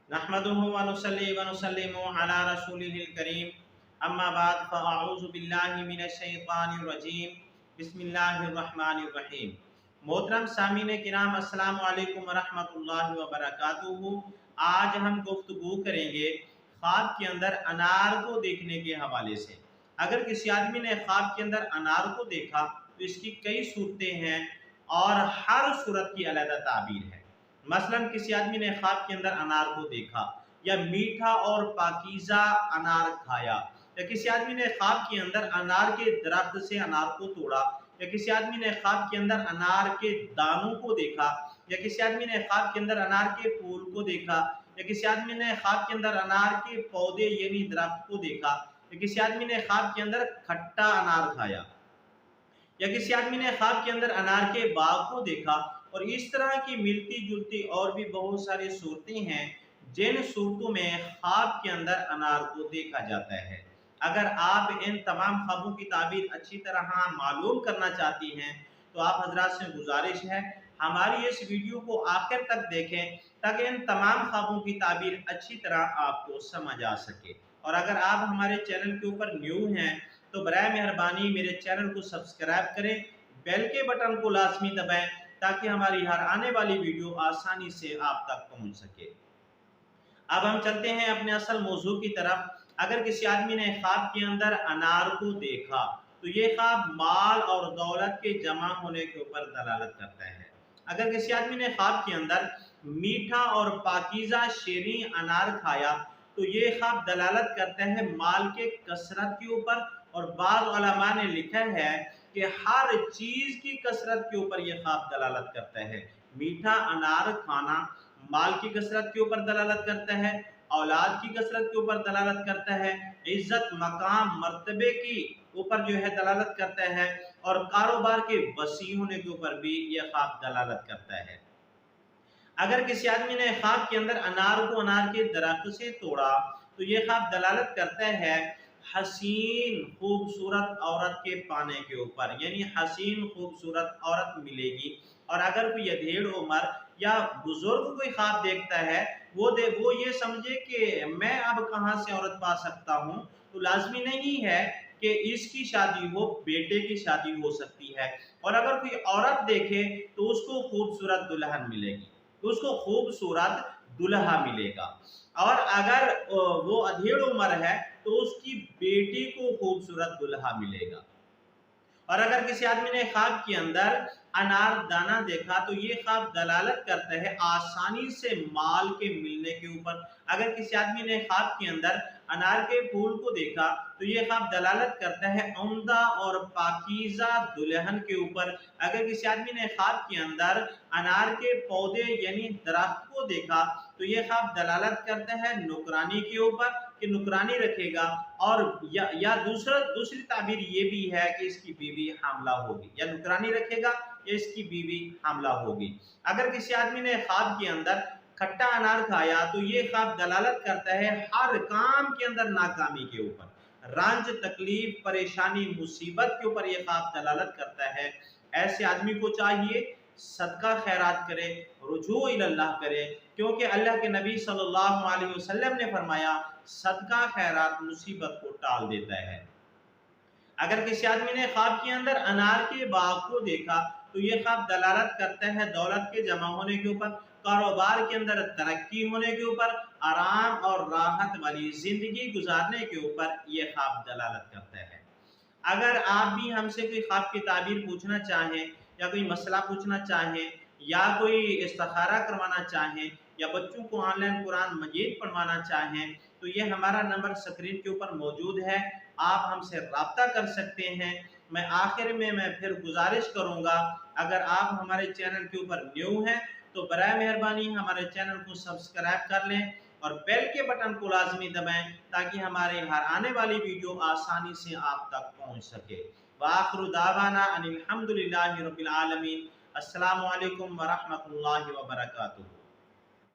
नहमदुहु व नुसल्ली व नुसल्लिमु अला रसूलिहिल करीम अम्मा बाद फ़अऊज़ु बिल्लाहि मिनश शैतानिर रजीम बिस्मिल्लाहिर रहमानिर रहीम। मोहतरम सामीन किराम अस्सलामु अलैकुम व रहमतुल्लाहि व बरकातुहू। आज हम गुफ्तगू करेंगे ख्वाब के अंदर अनार को देखने के हवाले से। अगर किसी आदमी ने ख्वाब के अंदर अनार को देखा तो इसकी कई सूरतें हैं और हर सूरत की अलग ताबीर है। मसलन किसी आदमी ने ख्वाब के अंदर अनार को देखा या मीठा और पाकीज़ा अनार खाया, या किसी आदमी ने ख्वाब के अंदर अनार के दरख्त से अनार को तोड़ा, या किसी आदमी ने ख्वाब के अंदर अनार के दानों को देखा, या किसी आदमी ने ख्वाब के अंदर अनार के फूल को देखा, या किसी आदमी ने ख्वाब के अंदर अनार के पौधे यानी दरख्त को देखा, या किसी आदमी ने ख्वाब के अंदर खट्टा अनार खाया, या किसी आदमी ने ख्वाब के अंदर अनार के बाग को देखा। और इस तरह की मिलती जुलती और भी बहुत सारी सूरतें हैं जिन सूरतों में ख्वाब के अंदर अनार को देखा जाता है। अगर आप इन तमाम ख्वाबों की ताबीर अच्छी तरह मालूम करना चाहती हैं तो आप हजरात से गुजारिश है हमारी इस वीडियो को आखिर तक देखें ताकि इन तमाम ख्वाबों की ताबीर अच्छी तरह आपको समझ आ सके। और अगर आप हमारे चैनल के ऊपर न्यू हैं तो बराए मेहरबानी मेरे चैनल को सब्सक्राइब करें, बेल के बटन को लाजमी दबाएं ताकि हमारी हर आने वाली वीडियो आसानी से आप तक पहुंच सके। अब हम चलते हैं अपने असल मौजू की तरफ। अगर किसी आदमी ने ख्वाब के अंदर अनार को देखा तो ये ख्वाब माल और दौलत के जमा होने के ऊपर दलालत करता है। अगर किसी आदमी ने ख्वाब के अंदर मीठा और पाकीज़ा शेरी अनार खाया तो ये ख्वाब दलालत करता है माल के कसरत के ऊपर। और बाज़ उलमा ने लिखा है कि हर चीज़ की कसरत के ऊपर यह ख्वाब दलालत करता है। मीठा अनार खाना माल की कसरत के ऊपर दलालत करता है, औलाद की कसरत के ऊपर दलालत करता है, इज्जत मकाम मर्तबे की ऊपर जो है दलालत करता है, और कारोबार के वसी होने के ऊपर भी यह ख्वाब दलालत करता है। अगर किसी आदमी ने ख्वाब के अंदर अनार को अनार के दरख्त से तोड़ा तो ये ख्वाब दलालत करता है हसीन खूबसूरत औरत के पाने के ऊपर, यानी हसीन खूबसूरत औरत मिलेगी। और अगर कोई अधेड़ उम्र या बुजुर्ग कोई ख्वाब देखता है वो ये समझे कि मैं अब कहाँ से औरत पा सकता हूँ, तो लाजमी नहीं है कि इसकी शादी हो, बेटे की शादी हो सकती है। और अगर कोई औरत देखे तो उसको खूबसूरत दुल्हन मिलेगी, तो उसको खूबसूरत दुल्हा मिलेगा। और अगर वो अधेड़ उम्र है तो उसकी बेटी को खूबसूरत दुल्हा मिलेगा। और अगर किसी आदमी ने ख्वाब के अंदर अनार दाना देखा तो ये ख्वाब दलालत करता है आसानी से माल के मिलने के ऊपर। अगर किसी आदमी ने ख्वाब के अंदर अनार के फूल को देखा तो ये ख्वाब दलालत करता है उम्दा और पाकीज़ा दुल्हन के ऊपर। अगर किसी आदमी ने ख्वाब के अंदर अनार के पौधे यानी दरख्त को देखा तो ये ख्वाब दलालत करता है नुकरानी के ऊपर कि नुकरानी रखेगा। और या दूसरी ताबीर ये भी है कि इसकी बीवी हामला होगी, या नुकरानी रखेगा या इसकी बीवी हामला होगी। अगर किसी आदमी ने ख्वाब के अंदर खट्टा अनार खाया तो ये ख्वाब दलालत करता है हर काम के अंदर नाकामी के ऊपर, रंज तकलीफ परेशानी मुसीबत के ऊपर ये ख्वाब दलालत करता है। ऐसे आदमी को चाहिए सदका खैरात करे, रुजू इल्लाह करे, क्योंकि अल्लाह के नबी सल्लल्लाहु अलैहि वसल्लम ने फरमाया सदका खैरात मुसीबत को टाल देता है। अगर किसी आदमी ने ख्वाब के अंदर अनार के बाग को देखा तो ये ख्वाब दलालत करता है दौलत के जमा होने के ऊपर, कारोबार के अंदर तरक्की होने के ऊपर, आराम और राहत वाली जिंदगी गुजारने के ऊपर ये ख्वाब दलालत करता है। अगर आप भी हमसे कोई ख्वाब की ताबीर पूछना चाहें, या कोई मसला पूछना चाहें, या कोई इस्तिखारा करवाना चाहें, या बच्चों को ऑनलाइन कुरान मजीद पढ़वाना चाहें तो ये हमारा नंबर स्क्रीन के ऊपर मौजूद है, आप हमसे रब्ता कर सकते हैं। मैं आखिर में मैं फिर गुजारिश करूँगा अगर आप हमारे चैनल के ऊपर न्यू हैं तो बराए मेहरबानी हमारे चैनल को सब्सक्राइब कर लें और बेल के बटन को लाजमी दबाएं ताकि हमारे हर आने वाली वीडियो आसानी से आप तक पहुंच सके। वाखिरु दावाना अनिल हम्दुलिल्लाहि रब्बिल आलमीन। अस्सलामु अलैकुम व रहमतुल्लाहि व बरकातुहू।